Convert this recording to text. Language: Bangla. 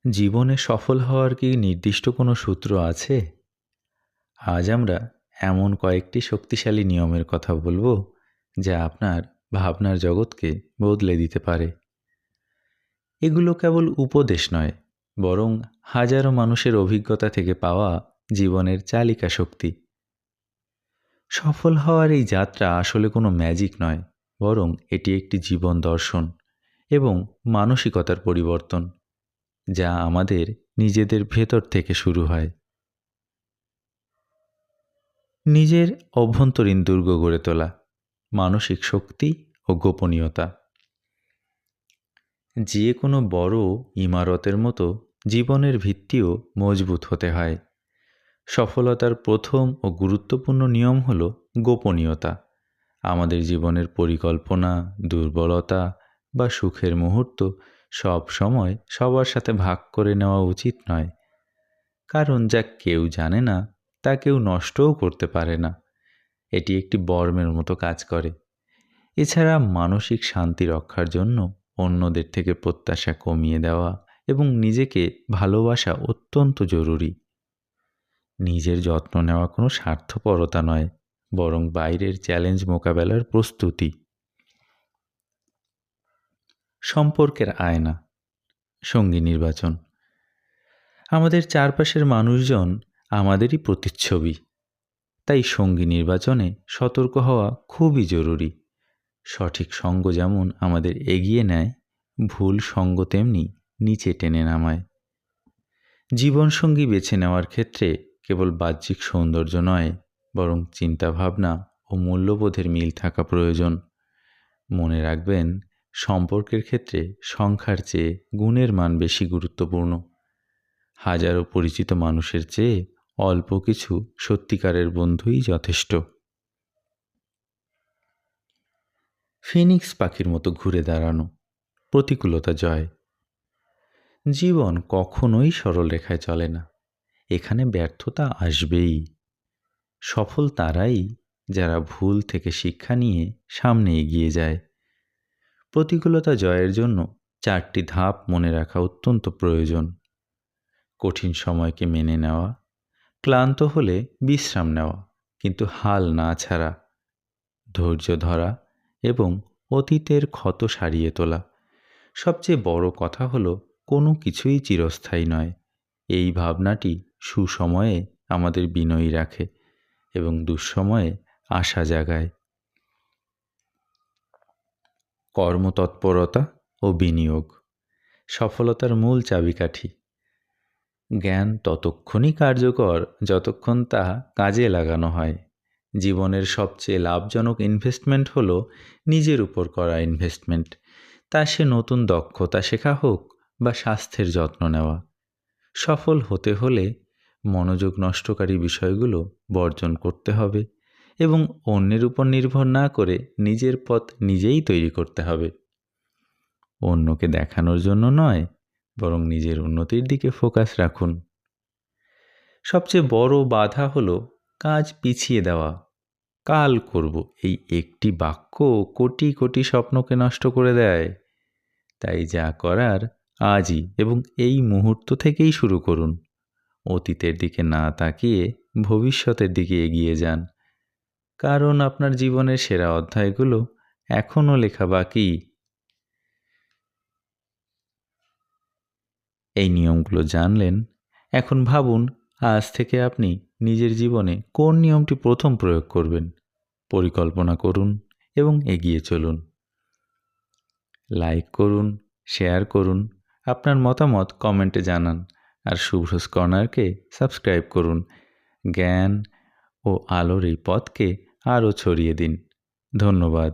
জীবনে সফল হওয়ার কি নির্দিষ্ট কোনো সূত্র আছে? আজ আমরা এমন কয়েকটি শক্তিশালী নিয়মের কথা বলবো, যা আপনার ভাবনার জগৎকে বদলে দিতে পারে। এগুলো কেবল উপদেশ নয়, বরং হাজারো মানুষের অভিজ্ঞতা থেকে পাওয়া জীবনের চালিকা শক্তি। সফল হওয়ার এই যাত্রা আসলে কোনো ম্যাজিক নয়, বরং এটি একটি জীবন দর্শন এবং মানসিকতার পরিবর্তন, যা আমাদের নিজেদের ভেতর থেকে শুরু হয়। নিজের অভ্যন্তরীণ দুর্গ গড়ে তোলা, মানসিক শক্তি ও গোপনীয়তা। যে কোনো বড় ইমারতের মতো জীবনের ভিত্তিও মজবুত হতে হয়। সফলতার প্রথম ও গুরুত্বপূর্ণ নিয়ম হল গোপনীয়তা। আমাদের জীবনের পরিকল্পনা, দুর্বলতা বা সুখের মুহূর্ত সব সময় সবার সাথে ভাগ করে নেওয়া উচিত নয়, কারণ যা কেউ জানে না তা কেউ নষ্টও করতে পারে না। এটি একটি বর্মের মতো কাজ করে। এছাড়া মানসিক শান্তি রক্ষার জন্য অন্যদের থেকে প্রত্যাশা কমিয়ে দেওয়া এবং নিজেকে ভালোবাসা অত্যন্ত জরুরি। নিজের যত্ন নেওয়া কোনো স্বার্থপরতা নয়, বরং বাইরের চ্যালেঞ্জ মোকাবেলার প্রস্তুতি। সম্পর্কের আয়না, সঙ্গী নির্বাচন। আমাদের চারপাশের মানুষজন আমাদেরই প্রতিচ্ছবি, তাই সঙ্গী নির্বাচনে সতর্ক হওয়া খুবই জরুরি। সঠিক সঙ্গ যেমন আমাদের এগিয়ে নেয়, ভুল সঙ্গ তেমনি নিচে টেনে নামায়। জীবনসঙ্গী বেছে নেওয়ার ক্ষেত্রে কেবল বাহ্যিক সৌন্দর্য নয়, বরং চিন্তাভাবনা ও মূল্যবোধের মিল থাকা প্রয়োজন। মনে রাখবেন, সম্পর্কের ক্ষেত্রে সংখ্যার চেয়ে গুণের মান বেশি গুরুত্বপূর্ণ। হাজারো পরিচিত মানুষের চেয়ে অল্প কিছু সত্যিকারের বন্ধুই যথেষ্ট। ফিনিক্স পাখির মতো ঘুরে দাঁড়ানো, প্রতিকূলতা জয়। জীবন কখনোই সরল রেখায় চলে না, এখানে ব্যর্থতা আসবেই। সফল তারাই যারা ভুল থেকে শিক্ষা নিয়ে সামনে এগিয়ে যায়। প্রতিকূলতা জয়ের জন্য 4টি ধাপ মনে রাখা অত্যন্ত প্রয়োজন। কঠিন সময়কে মেনে নেওয়া, ক্লান্ত হলে বিশ্রাম নেওয়া কিন্তু হাল না ছাড়া, ধৈর্য ধরা এবং অতীতের ক্ষত সারিয়ে তোলা। সবচেয়ে বড় কথা হলো, কোনো কিছুই চিরস্থায়ী নয়। এই ভাবনাটি সুসময়ে আমাদের বিনয়ী রাখে এবং দুঃসময়ে আশা জাগায়। কর্মতৎপরতা ও বিনিয়োগ, সফলতার মূল চাবিকাঠি। জ্ঞান ততক্ষণই কার্যকর যতক্ষণ তা কাজে লাগানো হয়। জীবনের সবচেয়ে লাভজনক ইনভেস্টমেন্ট হলো নিজের উপর করা ইনভেস্টমেন্ট, তা সে নতুন দক্ষতা শেখা হোক বা স্বাস্থ্যের যত্ন নেওয়া। সফল হতে হলে মনোযোগ নষ্টকারী বিষয়গুলো বর্জন করতে হবে এবং অন্যের উপর নির্ভর না করে নিজের পথ নিজেই তৈরি করতে হবে। অন্যকে দেখানোর জন্য নয়, বরং নিজের উন্নতির দিকে ফোকাস রাখুন। সবচেয়ে বড় বাধা হলো কাজ পিছিয়ে দেওয়া। কাল করব, এই একটি বাক্য কোটি কোটি স্বপ্নকে নষ্ট করে দেয়। তাই যা করার আজই এবং এই মুহূর্ত থেকেই শুরু করুন। অতীতের দিকে না তাকিয়ে ভবিষ্যতের দিকে এগিয়ে যান, কারণ আপনার জীবনের সেরা অধ্যায়গুলো এখনও লেখা বাকি। এই নিয়মগুলো জানলেন, এখন ভাবুন আজ থেকে আপনি নিজের জীবনে কোন নিয়মটি প্রথম প্রয়োগ করবেন। পরিকল্পনা করুন এবং এগিয়ে চলুন। লাইক করুন, শেয়ার করুন, আপনার মতামত কমেন্টে জানান, আর শুভ্রস কর্নারকে সাবস্ক্রাইব করুন। জ্ঞান ও আলোর এই পথকে আরও ছড়িয়ে দিন। ধন্যবাদ।